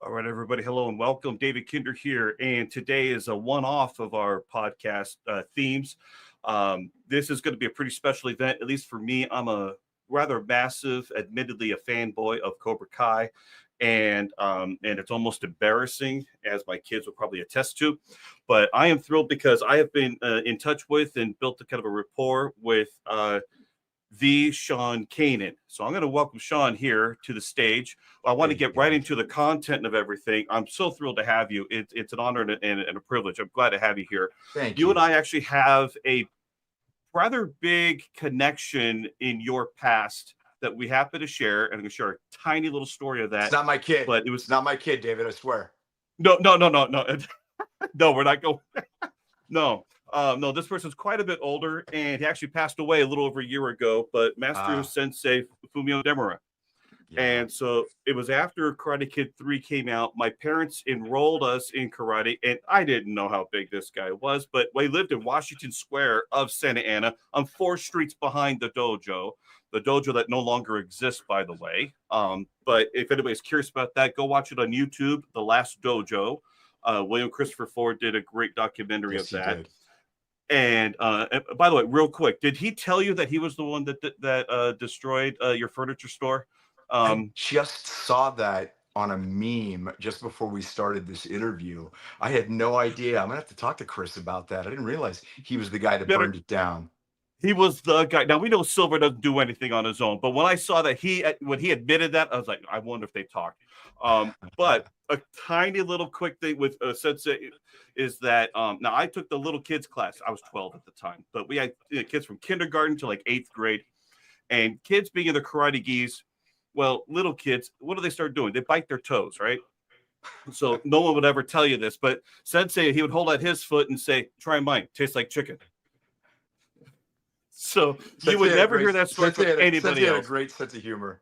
All right, everybody. Hello and welcome. David Kinder here. And today is a one off of our podcast themes. This is going to be a pretty special event, at least for me. I'm a rather massive, admittedly, a fanboy of Cobra Kai. And it's almost embarrassing, as my kids will probably attest to. But I am thrilled because I have been in touch with and built a kind of a rapport with the Sean Kanan. So I'm going to welcome Sean here to the stage. I want to Thank get you. right into the content of everything. I'm so thrilled to have you. It's an honor and a privilege. I'm glad to have you here. Thank You and you. I actually have a rather big connection in your past that we happen to share, and I'm going to share a tiny little story of It's that. not my kid. But it was It's not my kid, David. I swear. no, no. We're not going. No, no, this person's quite a bit older, and he actually passed away a little over a year ago. But Master Ah, Sensei Fumio Demura. yeah. And so it was after Karate Kid 3 came out. My parents enrolled us in karate, and I didn't know how big this guy was, but we lived in Washington Square of Santa Ana on 4 streets behind the dojo that no longer exists, by the way. But if anybody's curious about that, go watch it on YouTube, The Last Dojo. William Christopher Ford did a great documentary of Yes, he that. did. And by the way, real quick, did he tell you that he was the one that destroyed your furniture store? I Um, just saw that on a meme just before we started this interview. I had no idea. I'm gonna have to talk to Chris about that. I didn't realize he was the guy that better burned it down. He was the guy. Now we know Silver doesn't do anything on his own, but when I saw that when he admitted that, I was like, I wonder if they talked. But a tiny little quick thing with Sensei is that now I took the little kids class. I was 12 at the time, but we had kids from kindergarten to like 8th grade, and kids being in the karate gis. Well, little kids, what do they start doing? They bite their toes, right? So no one would ever tell you this, but Sensei, he would hold out his foot and say, "Try mine. Tastes like chicken." So you would never hear that story from Sensei anybody had a else. great sense of humor.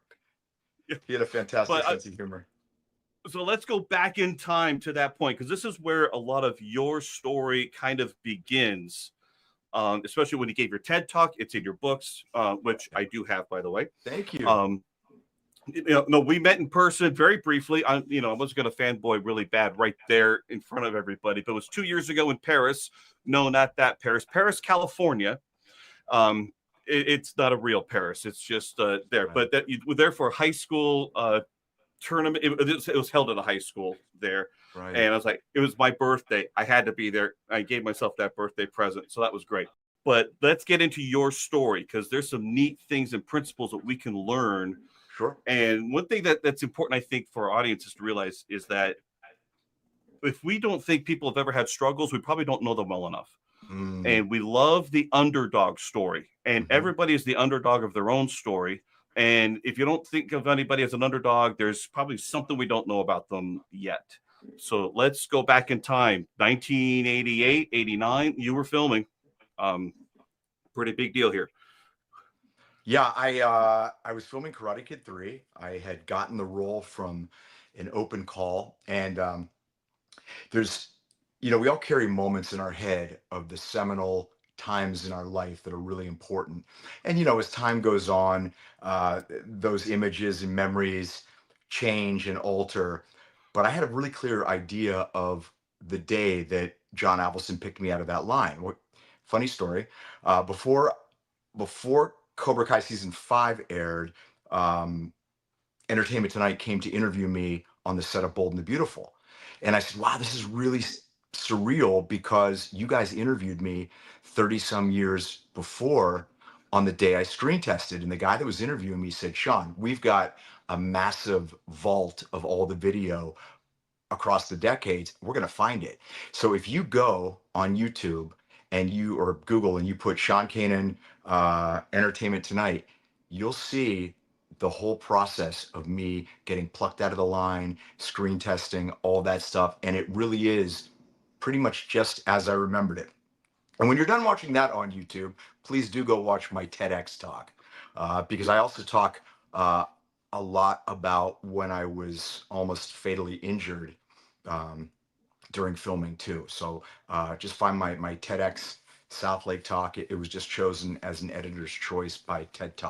Yeah. He had a fantastic But sense of humor. so let's go back in time to that point, because this is where a lot of your story kind of begins. Especially when you gave your TED talk, it's in your books, which I do have, by the way. Thank you. Um, no, we met in person very briefly. I was going to fanboy really bad right there in front of everybody, but it was 2 years ago in Paris. No, not that Paris, Paris, California. It's not a real Paris. It's just there. Right. But that you were there for a high school tournament. It was held at a high school there. Right. And I was like, it was my birthday. I had to be there. I gave myself that birthday present. So that was great. But let's get into your story, because there's some neat things and principles that we can learn. Sure. And one thing that's important, I think, for our audiences to realize is that if we don't think people have ever had struggles, we probably don't know them well enough. Mm, And we love the underdog story, and mhm. everybody is the underdog of their own story. And if you don't think of anybody as an underdog, there's probably something we don't know about them yet. So let's go back in time. 1988, 89, you were filming. um Pretty big deal here. Yeah, I was filming Karate Kid 3. I had gotten the role from an open call, and there's we all carry moments in our head of the seminal times in our life that are really important. And as time goes on, those images and memories change and alter. But I had a really clear idea of the day that John Avildsen picked me out of that line. Funny story. Before Cobra Kai season 5 aired, um, Entertainment Tonight came to interview me on the set of Bold and the Beautiful. And I said, wow, this is really surreal, because you guys interviewed me 30 some years before on the day I screen tested. And the guy that was interviewing me said, Sean, we've got a massive vault of all the video across the decades. We're going to find it. So if you go on YouTube and or Google and you put Sean Kanan Entertainment Tonight, you'll see the whole process of me getting plucked out of the line, screen testing, all that stuff. And it really is pretty much just as I remembered it. And when you're done watching that on YouTube, please do go watch my TEDx talk, because I also talk uh, a lot about when I was almost fatally injured um, during filming too. So just find my TEDx South Lake talk. It was just chosen as an editor's choice by TED Talk.